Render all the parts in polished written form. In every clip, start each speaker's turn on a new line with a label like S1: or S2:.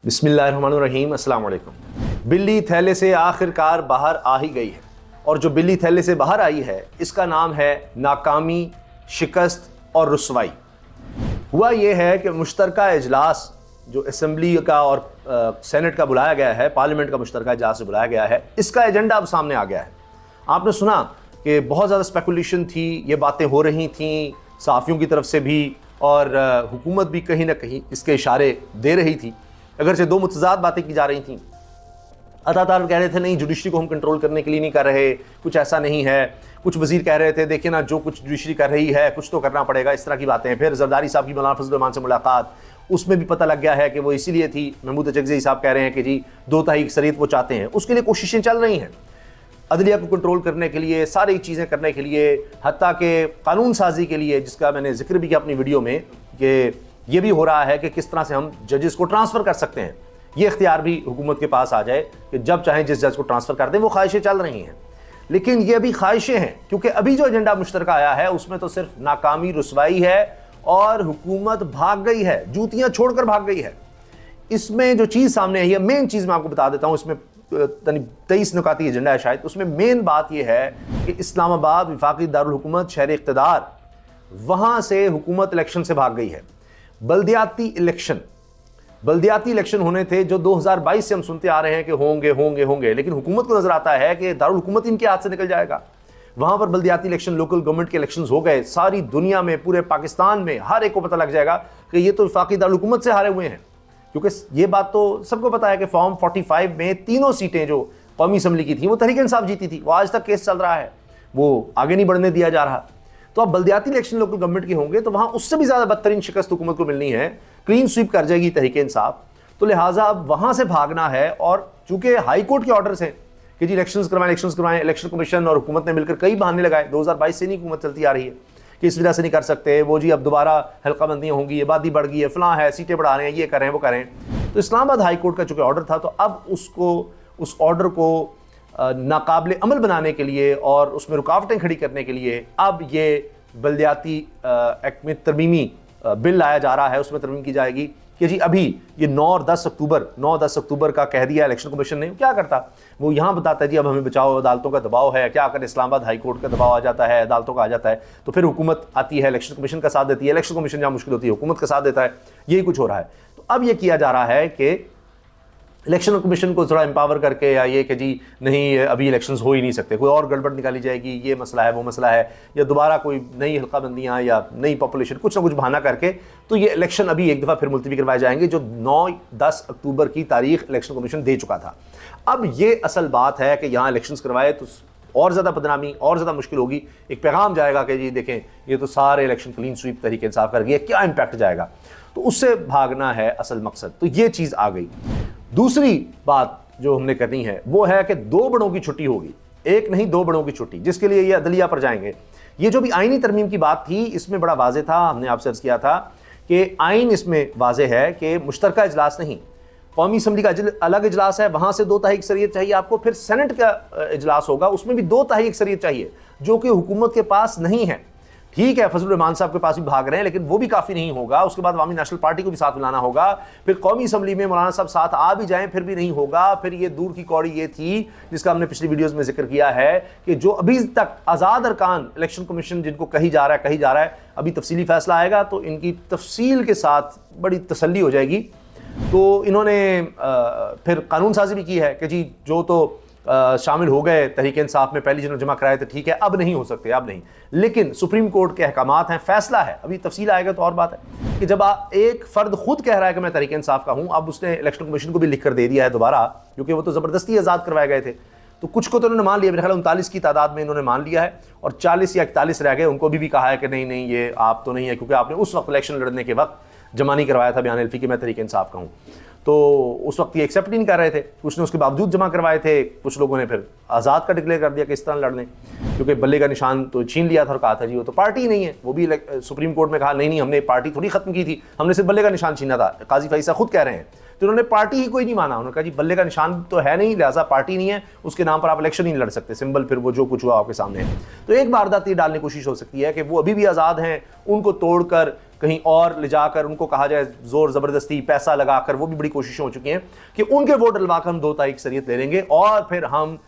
S1: बिस्मिल्लाहिर्रहमानिर्रहीम, अस्सलाम वालेकुम। बिल्ली थैले से आखिरकार बाहर आ ही गई है और जो बिल्ली थैले से बाहर आई है इसका नाम है नाकामी, शिकस्त और रुसवाई। हुआ ये है कि मुश्तरका इजलास जो असम्बली का और सेनेट का बुलाया गया है, पार्लियामेंट का मुश्तरका इजलास से बुलाया गया है, इसका एजेंडा अब सामने आ गया है। आपने सुना कि बहुत ज़्यादा स्पेकुलेशन थी, ये बातें हो रही थी सहाफ़ियों की तरफ से भी और हुकूमत भी कहीं ना कहीं इसके इशारे दे रही थी। अगर से दो मुतज़ाद बातें की जा रही थीं। अतातार कह रहे थे नहीं, जुडिशरी को हम कंट्रोल करने के लिए नहीं कर रहे, कुछ ऐसा नहीं है। कुछ वजीर कह रहे थे देखिए ना, जो कुछ जुडिशरी कर रही है कुछ तो करना पड़ेगा, इस तरह की बातें। फिर जरदारी साहब की मौलाना फजल रहमान से मुलाकात, उसमें भी पता लग गया है कि वो इसीलिए थी। महमूद अचकज़ई साहब कह रहे हैं कि जी 2 तिहाई अक्सरियत वो चाहते हैं, उसके लिए कोशिशें चल रही हैं अदलिया को कंट्रोल करने के लिए, सारी चीज़ें करने के लिए, हत्ता के कानून साजी के लिए, जिसका मैंने जिक्र भी किया अपनी वीडियो में कि ये भी हो रहा है कि किस तरह से हम जजेस को ट्रांसफ़र कर सकते हैं। ये इख्तियार भी हुकूमत के पास आ जाए कि जब चाहें जिस जज को ट्रांसफ़र कर दें। वो ख्वाहिशें चल रही हैं, लेकिन ये अभी ख्वाहिशें हैं, क्योंकि अभी जो एजेंडा मुश्तरका आया है उसमें तो सिर्फ नाकामी, रुसवाई है और हुकूमत भाग गई है, जूतियाँ छोड़कर भाग गई है। इसमें जो चीज़ सामने आई है, मेन चीज़ मैं आपको बता देता हूँ, इसमें 23 नुकाती एजेंडा है शायद। उसमें मेन बात यह है कि इस्लामाबाद वफाकी दारुल हुकूमत, शहर इक़्तिदार, वहाँ से हुकूमत इलेक्शन से भाग गई है। बल्दियाती इलेक्शन होने थे जो 2022 से हम सुनते आ रहे हैं कि होंगे होंगे होंगे, लेकिन हुकूमत को नजर आता है कि दारुल हुकूमत इनके हाथ से निकल जाएगा। वहां पर बल्दियाती इलेक्शन, लोकल गवर्नमेंट के इलेक्शन हो गए। सारी दुनिया में, पूरे पाकिस्तान में हर एक को पता लग जाएगा कि ये तो वफाकी दारुल हुकूमत से हारे हुए हैं, क्योंकि ये बात तो सबको पता है कि फॉर्म 45 में तीनों सीटें जो कौमी असम्बली की थी वो तहरीक इंसाफ जीती थी। वो आज तक केस चल रहा है, वो आगे नहीं बढ़ने दिया जा रहा। तो अब बल्दियाती इलेक्शन लोकल गवर्नमेंट के होंगे तो वहां उससे भी ज्यादा बदतरीन शिकस्त हुकूमत को मिलनी है। क्लीन स्वीप कर जाएगी तहरीक इंसाफ, तो लिहाजा अब वहां से भागना है। और चूंकि हाई कोर्ट के ऑर्डर्स हैं कि जी इलेक्शंस करवाएं, इलेक्शन कमीशन और हुकूमत ने मिलकर कई बहाने लगाए। 2022 से नहीं हुकूमत चलती आ रही है कि इस वजह से नहीं कर सकते, वो जी अब दोबारा हल्काबंदियां होंगी, आबादी बढ़ गई है, फलां है, सीटें बढ़ा रहे हैं, ये करें वो करें। तो इस्लामाबाद हाई कोर्ट का चूंकि ऑर्डर था, तो अब उस ऑर्डर को नाकाबिल अमल बनाने के लिए और उसमें रुकावटें खड़ी करने के लिए अब ये बल्दियाती एक्ट में तरमीमी बिल लाया जा रहा है। उसमें तरमीम की जाएगी कि जी अभी ये 9 और 10 अक्टूबर का कह दिया इलेक्शन कमीशन ने। क्या करता वो, यहाँ बताता है जी अब हमें बचाओ, अदालतों का दबाव है। क्या अगर इस्लामाबाद हाई कोर्ट का दबाव आ जाता है, अदालतों का आ जाता है, तो फिर हुकूमत आती है, इलेक्शन कमीशन का साथ देती है। इलेक्शन कमीशन जहाँ मुश्किल होती है हुकूमत का साथ देता है। यही कुछ हो रहा है। तो अब ये किया जा रहा है कि इलेक्शन कमीशन को थोड़ा एम्पावर करके, या ये कि जी नहीं अभी इलेक्शंस हो ही नहीं सकते, कोई और गड़बड़ निकाली जाएगी, ये मसला है वो मसला है, या दोबारा कोई नई हल्काबंदियाँ या नई पॉपुलेशन, कुछ ना कुछ बहाना करके तो ये इलेक्शन अभी एक दफ़ा फिर मुलतवी करवाए जाएंगे, जो 9-10 अक्टूबर की तारीख इलेक्शन कमीशन दे चुका था। अब ये असल बात है कि यहाँ इलेक्शन करवाए तो और ज़्यादा बदनामी, और ज़्यादा मुश्किल होगी। एक पैगाम जाएगा कि जी देखें ये तो सारे इलेक्शन क्लीन स्वीप तरीके इंसाफ कर गए, क्या इम्पैक्ट जाएगा। तो उससे भागना है असल मकसद। तो ये चीज़ आ गई। दूसरी बात जो हमने करनी है वो है कि 2 बड़ों की छुट्टी होगी, एक नहीं 2 बड़ों की छुट्टी, जिसके लिए ये अदलिया पर जाएंगे। ये जो भी आईनी तरमीम की बात थी इसमें बड़ा वाज़ेह था, हमने आपसे अर्ज़ किया था कि आइन इसमें वाज़ेह है कि मुश्तरका इजलास नहीं, कौमी असम्बली का अलग इजलास है, वहाँ से 2 तिहाई अक्सरियत चाहिए आपको। फिर सेनेट का इजलास होगा, उसमें भी 2 तिहाई अक्सरियत चाहिए, जो कि हुकूमत के पास नहीं है। ठीक है, फजल रहमान साहब के पास भी भाग रहे हैं, लेकिन वो भी काफ़ी नहीं होगा। उसके बाद अवामी नेशनल पार्टी को भी साथ मिलाना होगा। फिर कौमी असम्बली में मौलाना साहब साथ आ भी जाएं फिर भी नहीं होगा। फिर ये दूर की कौड़ी ये थी जिसका हमने पिछली वीडियोस में जिक्र किया है कि जो अभी तक आज़ाद अरकान इलेक्शन कमीशन जिनको कही जा रहा है, अभी तफसीली फैसला आएगा तो इनकी तफसील के साथ बड़ी तसल्ली हो जाएगी। तो इन्होंने फिर कानून साजी भी की है कि जी जो तो शामिल हो गए तहरीक इंसाफ में, पहली जिन्होंने जमा कराए थे, ठीक है, अब नहीं हो सकते, अब नहीं। लेकिन सुप्रीम कोर्ट के अहकामात हैं, फैसला है, अभी तफसील आएगा तो और बात है कि जब एक फ़र्द खुद कह रहा है कि मैं तहरीक इंसाफ का हूँ, अब उसने इलेक्शन कमीशन को भी लिख कर दे दिया है दोबारा, क्योंकि वो तो ज़बरदस्ती आज़ाद करवाए गए थे। तो कुछ को तो उन्होंने मान लिया, मेरे ख्याल 39 की तादाद में इन्होंने मान लिया है, और 40 या 41 रह गए, उनको भी कहा है कि नहीं ये आप तो नहीं है, क्योंकि आपने उस वक्त इलेक्शन लड़ने के वक्त जमा नहीं करवाया था बयान अल्फी कि मैं तहरीक इंसाफ का हूँ। तो उस वक्त ये एक्सेप्ट ही नहीं कर रहे थे, कुछ ने उसके बावजूद जमा करवाए थे। कुछ लोगों ने फिर आज़ाद का डिक्लेयर कर दिया कि इस तरह लड़ने, क्योंकि बल्ले का निशान तो छीन लिया था और कहा था जी वो तो पार्टी नहीं है। वो भी सुप्रीम कोर्ट में कहा नहीं हमने पार्टी थोड़ी ख़त्म की थी, हमने सिर्फ बल्ले का निशान छीना था। काजी फैसा खुद कह रहे हैं। तो उन्होंने पार्टी ही कोई नहीं माना, उन्होंने कहा जी बल्ले का निशान तो है नहीं, लिहाजा पार्टी नहीं है, उसके नाम पर आप इलेक्शन ही नहीं लड़ सकते। सिंबल फिर वो जो कुछ हुआ आपके सामने है। तो एक वारदात ये डालने की कोशिश हो सकती है कि वो अभी भी आज़ाद हैं, उनको तोड़कर कहीं और ले जाकर उनको कहा जाए जोर ज़बरदस्ती पैसा लगाकर, वो भी बड़ी कोशिशें हो चुकी हैं कि उनके वोट डलवाकर हम 2 तारीख अक्सरियत ले लेंगे और फिर हम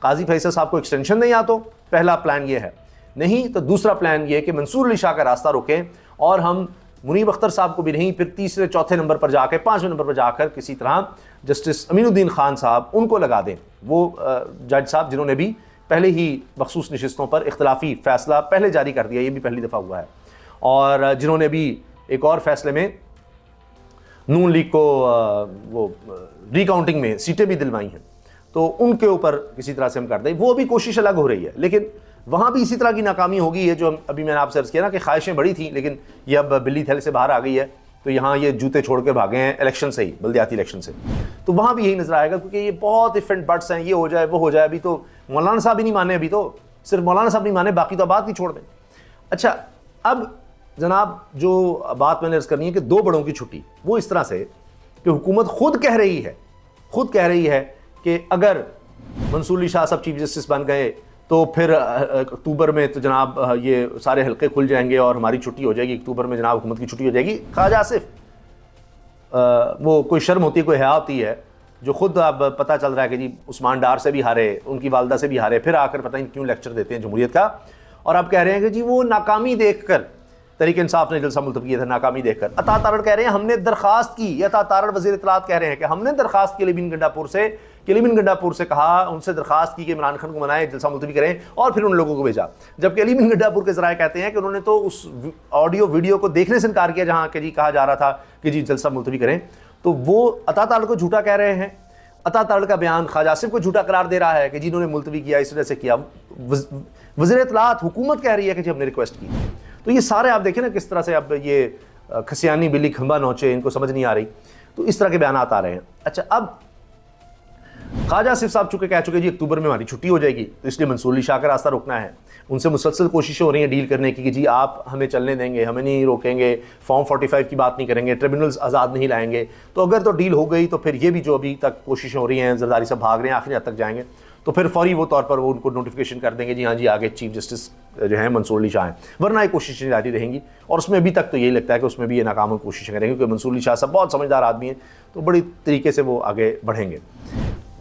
S1: काजी फैसल साहब को एक्सटेंशन दें। या तो पहला प्लान ये है, नहीं तो दूसरा प्लान ये है कि मंसूर अली शाह का रास्ता रोकें और हम मुनीब अख्तर साहब को भी नहीं, फिर तीसरे चौथे नंबर पर जाकर 5वें नंबर पर जाकर किसी तरह जस्टिस अमीनुद्दीन खान साहब उनको लगा दें। वो जज साहब जिन्होंने भी पहले ही मखसूस नशिस्तों पर इख्तलाफी फ़ैसला पहले जारी कर दिया, ये भी पहली दफ़ा हुआ है, और जिन्होंने भी एक और फैसले में नून लीग को वो रिकाउंटिंग में सीटें भी दिलवाई हैं, तो उनके ऊपर किसी तरह से हम कर दें। वो भी कोशिश अलग हो रही है, लेकिन वहाँ भी इसी तरह की नाकामी होगी। ये जो अभी मैंने आपसे अर्ज़ किया ना कि ख्वाहिशें बड़ी थी, लेकिन ये अब बिल्ली थैले से बाहर आ गई है, तो यहाँ ये जूते छोड़ कर भागे हैं इलेक्शन से ही, बल्दियाती इलेक्शन से। तो वहाँ भी यही नजर आएगा, क्योंकि ये बहुत डिफरेंट बट्स हैं, ये हो जाए वो हो जाए। अभी तो मौलाना साहब ही नहीं माने, अभी तो सिर्फ मौलाना साहब नहीं माने, बाकी तो बात ही छोड़ दें। अच्छा, अब जनाब जो बात मैंने अर्ज़ करनी है कि 2 बड़ों की छुट्टी, वो इस तरह से कि हुकूमत खुद कह रही है कि अगर मंसूर अली शाह साहब चीफ जस्टिस बन गए तो फिर अक्टूबर में तो जनाब ये सारे हल्के खुल जाएंगे और हमारी छुट्टी हो जाएगी, अक्टूबर में जनाब हुकूमत की छुट्टी हो जाएगी। ख्वाजा आसिफ, वो कोई शर्म होती है, कोई हया होती है, जो खुद अब पता चल रहा है कि जी उस्मान डार से भी हारे, उनकी वालदा से भी हारे, फिर आकर पता नहीं क्यों लेक्चर देते हैं जमहूरियत का, और आप कह रहे हैं कि जी वो नाकामी देखकर तहरीक इंसाफ ने जलसा मुल्तवी किया था, नाकामी देखकर। अता तारड़ कह रहे हैं हमने दरखास्त की, अता तारड़ वज़ीर इत्तलात कह रहे हैं कि हमने दरखास्त की किलीबिन गंडापुर से कहा, उनसे दरखास्त की कि इमरान खान को मनाए, जलसा मुल्तवी करें, और फिर उन लोगों को भेजा। जबकि किलीबिन गंडापुर के ज़राए कहते हैं कि उन्होंने तो उस ऑडियो वीडियो को देखने से इनकार किया जहाँ कि जी कहा जा रहा था कि जी जलसा मुल्तवी करें। तो वो अता तारड़ को झूठा कह रहे हैं। अता तारड़ का बयान ख्वाजा आसिफ को झूठा करार दे रहा है कि जिन्होंने मुल्तवी किया इस वजह से किया। वज़ीर इत्तलात हुकूमत कह रही है कि जी हमने रिक्वेस्ट की। तो ये सारे आप देखें ना किस तरह से अब ये खसियानी बिल्ली खंबा नोचे, इनको समझ नहीं आ रही, तो इस तरह के बयान आ रहे हैं। अच्छा, अब ख्वाजा आसिफ साहब चुके कह चुके जी अक्टूबर में हमारी छुट्टी हो जाएगी, तो इसलिए मंसूर अली शाह का रास्ता रोकना है। उनसे मुसलसल कोशिशें हो रही हैं डील करने की कि जी आप हमें चलने देंगे, हमें नहीं रोकेंगे, फॉर्म 45 की बात नहीं करेंगे, ट्रिब्यूनल्स आज़ाद नहीं लाएंगे। तो अगर तो डील हो गई तो फिर ये भी जो अभी तक कोशिशें हो रही हैं, जरदारी साहब भाग रहे हैं, आखिरी हद तक जाएंगे, तो फिर फौरी वो तौर पर वो उनको नोटिफिकेशन कर देंगे जी हाँ जी आगे चीफ जस्टिस जो है मंसूर अली शाह हैं। वरना ये कोशिशें जारी रहेंगी, और उसमें अभी तक तो यही लगता है कि उसमें भी ये नाकाम कोशिशें करेंगे, क्योंकि मंसूर अली शाह साहब बहुत समझदार आदमी हैं, तो बड़ी तरीके से वो आगे बढ़ेंगे।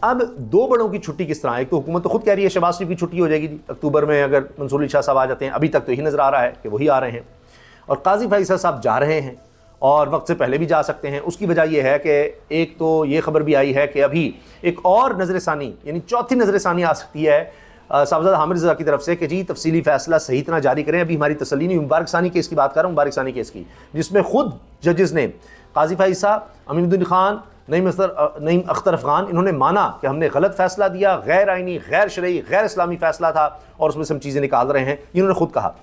S1: अब 2 बड़ों की छुट्टी किस तरह, एक तो हुकूमत तो खुद कह रही है शहबाज शरीफ की छुट्टी हो जाएगी अक्टूबर में अगर मंसूर अली शाह साहब आ जाते हैं, अभी तक तो यही नज़र आ रहा है कि वही आ रहे हैं, और काजी फैसल साहब जा रहे हैं और वक्त से पहले भी जा सकते हैं। उसकी वजह यह है कि एक तो ये खबर भी आई है कि अभी एक और नज़रसानी, यानी चौथी नज़रसानी आ सकती है साहबजादा हामिद रज़ा की तरफ से कि जी तफसीली फैसला सही तरह जारी करें। अभी हमारी तसल्ली नहीं, मुबारक सानी केस की बात कर रहा हूँ, मुबारक सानी केस की, जिसमें खुद जजेस ने काजी फैसल साहब, अमीनुद्दीन खान, नईम अख्तर अफगान, इन्होंने माना कि हमने गलत फैसला दिया, गैर आइनी, गैर शरई, गैर इस्लामी फैसला था, और उसमें से हम चीज़ें निकाल रहे हैं, इन्होंने खुद कहा।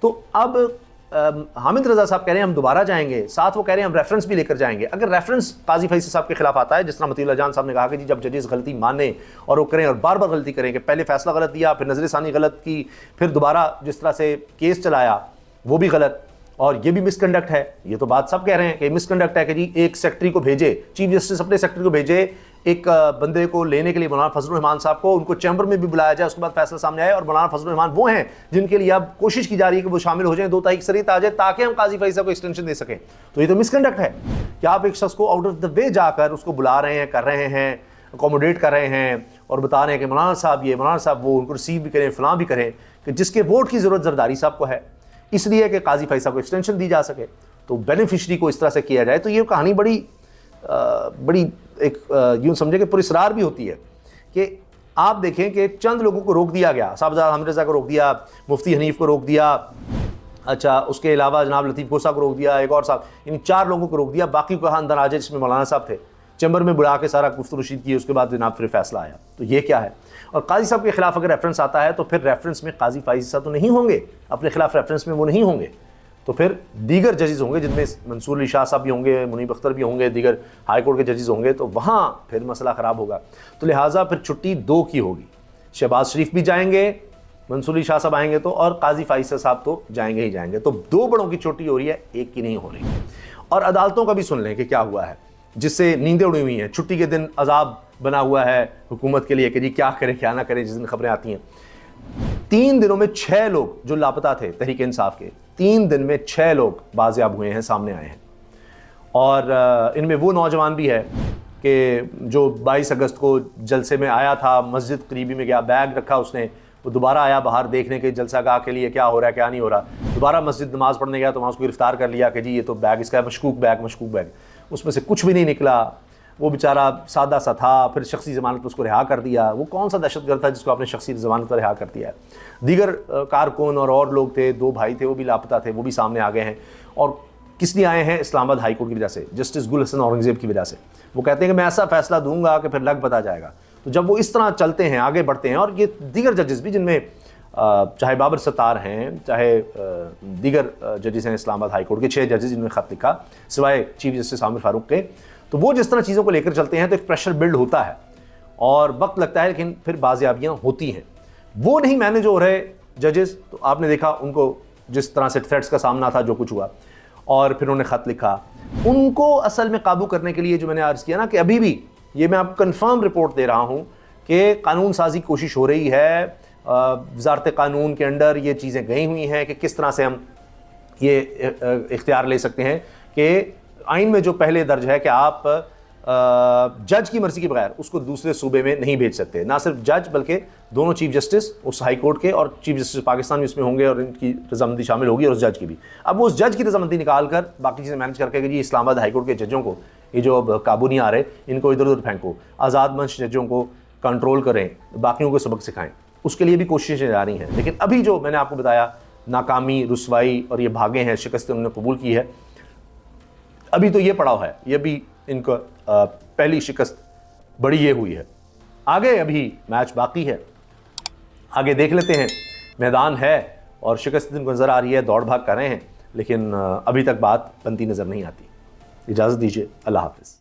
S1: तो अब हामिद रज़ा साहब कह रहे हैं हम दोबारा जाएंगे, साथ वो कह रहे हैं हम रेफरेंस भी लेकर जाएंगे। अगर रेफरेंस काजी फैसल साहब के खिलाफ आता है, जिस तरह मतीउल्लाह जान साहब ने कहा कि जी जब जजेस गलती माने और वो करें और बार बार गलती करें कि पहले फैसला गलत दिया, फिर नज़रसानी गलत की, फिर दोबारा जिस तरह से केस चलाया वो भी गलत, और ये भी मिसकंडक्ट है, ये तो बात सब कह रहे हैं कि मिसकंडक्ट है कि जी एक सेक्रेटरी को भेजे, चीफ जस्टिस अपने सेक्रेटरी को भेजे एक बंदे को लेने के लिए, मौलाना फजलुर रहमान साहब को, उनको चैम्बर में भी बुलाया जाए, उसके बाद फैसला सामने आए, और मौलाना फजलुर रहमान वो हैं जिनके लिए अब कोशिश की जा रही है कि वो शामिल हो जाएं, 2 तारीख अक्सरियत आ जाए ताकि हम काजी फैसल को एक्सटेंशन दे सकें। तो ये तो मिसकंडक्ट है कि आप एक शख्स को आउट ऑफ द वे जाकर उसको बुला रहे हैं, कर रहे हैं, अकोमोडेट कर रहे हैं, और बता रहे हैं कि मौलाना साहब ये, मौलाना साहब वो, उनको रिसीव भी करें, फलां भी करें, कि जिसके वोट की ज़रूरत जरदारी साहब को है, इसलिए कि काजी फैसल को एक्सटेंशन दी जा सके, तो बेनिफिशरी को इस तरह से किया जाए। तो ये कहानी बड़ी एक यूँ समझे कि पुरस्कार भी होती है कि आप देखें कि चंद लोगों को रोक दिया गया, साहबजादा हामिद रज़ा को रोक दिया, मुफ्ती हनीफ को रोक दिया, अच्छा उसके अलावा जनाब लतीफ़ कोसा को रोक दिया, एक और साहब, इन 4 लोगों को रोक दिया, बाकी को कहा अंदर आ जाए, जिसमें मौलाना साहब थे, चैम्बर में बुला के सारा गुफ्तगू रशीद की, उसके बाद जनाब फिर फैसला आया। तो ये क्या है? और काजी साहब के खिलाफ अगर रेफरेंस आता है तो फिर रेफरेंस में काजी फैसल साहब तो नहीं होंगे, अपने खिलाफ रेफरेंस में वो नहीं होंगे, तो फिर दीगर जजेस होंगे, जिनमें मंसूर अली शाह साहब भी होंगे, मुनीब अख्तर भी होंगे, दीगर हाई कोर्ट के जजेस होंगे, तो वहाँ फिर मसला ख़राब होगा। तो लिहाजा फिर छुट्टी 2 की होगी, शहबाज शरीफ भी जाएंगे, मंसूर अली शाह साहब आएंगे तो, और काजी फैसल साहब तो जाएंगे ही जाएंगे। तो 2 बड़ों की छुट्टी हो रही है, 1 की नहीं हो रही। और अदालतों का भी सुन लें कि क्या हुआ है, जिससे नींदें उड़ी हुई हैं। छुट्टी के दिन अजाब बना हुआ है हुकूमत के लिए कि जी क्या करें क्या ना करें, जिस दिन खबरें आती हैं। 3 दिनों में 6 लोग जो लापता थे तहरीक इंसाफ के, 3 दिन में 6 लोग बाजियाब हुए हैं, सामने आए हैं। और इनमें वो नौजवान भी है कि जो 22 अगस्त को जलसे में आया था, मस्जिद करीबी में गया, बैग रखा उसने, वो दोबारा आया बाहर देखने के जलसागाह के लिए क्या हो रहा है क्या नहीं हो रहा, दोबारा मस्जिद नमाज पढ़ने गया तो वहाँ उसको गिरफ्तार कर लिया कि जी ये तो बैग इसका मशकूक बैग। उसमें से कुछ भी नहीं निकला, वो बेचारा सादा सा था। फिर शख्सी ज़मानत पर उसको रिहा कर दिया। वो कौन सा दहशतगर्द था जिसको आपने शख्सी ज़मानत पर रिहा कर दिया है? दीगर कारकुन और लोग थे, 2 भाई थे, वो भी लापता थे, वो भी सामने आ गए हैं। और किस लिए आए हैं? इस्लामाबाद हाई कोर्ट की वजह से, जस्टिस गुल हसन औरंगज़ेब की वजह से। वो कहते हैं कि मैं ऐसा फैसला दूंगा कि फिर लग पता जाएगा। तो जब वो इस तरह चलते हैं, आगे बढ़ते हैं, और ये दीगर जजेस भी, जिनमें चाहे बाबर सत्तार हैं, चाहे दीगर जजेस हैं इस्लामाबाद हाई कोर्ट के 6 जजेस जिन्होंने ख़त लिखा, सिवाय चीफ जस्टिस आमिर फारूक के, तो वो जिस तरह चीज़ों को लेकर चलते हैं तो एक प्रेशर बिल्ड होता है और वक्त लगता है, लेकिन फिर बाजियाबियाँ होती हैं। वो नहीं मैनेज हो रहे जजेस, तो आपने देखा उनको जिस तरह से थ्रेट्स का सामना था, जो कुछ हुआ, और फिर उन्होंने ख़त लिखा। उनको असल में काबू करने के लिए जो मैंने अर्ज़ किया ना, कि अभी भी ये मैं आपको कन्फर्म रिपोर्ट दे रहा हूँ कि कानून साजी की कोशिश हो रही है। वज़ारत कानून के अंडर ये चीज़ें गई हुई हैं कि किस तरह से हम ये इख्तियार ले सकते हैं कि आइन में जो पहले दर्ज है कि आप जज की मर्जी के बगैर उसको दूसरे सूबे में नहीं भेज सकते। ना सिर्फ जज बल्कि दोनों चीफ जस्टिस उस हाई कोर्ट के और चीफ जस्टिस पाकिस्तान भी उसमें होंगे और इनकी रजामंदी शामिल होगी, और उस जज की भी। अब वो उस जज की रजामंदी निकाल कर बाकी चीज़ें मैनेज करके जी इस्लामाबाद हाई कोर्ट के जजों को, ये जो अब काबू नहीं आ रहे, इनको इधर उधर फेंको, आज़ाद मंच जजों को कंट्रोल करें, बाकियों को सबक सिखाएं, उसके लिए भी कोशिशें जारी हैं। लेकिन अभी जो मैंने आपको बताया, नाकामी, रुसवाई और ये भागे हैं, शिकस्त उन्होंने कबूल की है, अभी तो ये पड़ाव है, ये भी इनको पहली शिकस्त बड़ी ये हुई है। आगे अभी मैच बाकी है, आगे देख लेते हैं। मैदान है और शिकस्त इनको नज़र आ रही है, दौड़ भाग कर रहे हैं, लेकिन अभी तक बात बनती नज़र नहीं आती। इजाज़त दीजिए, अल्लाह हाफ़िज़।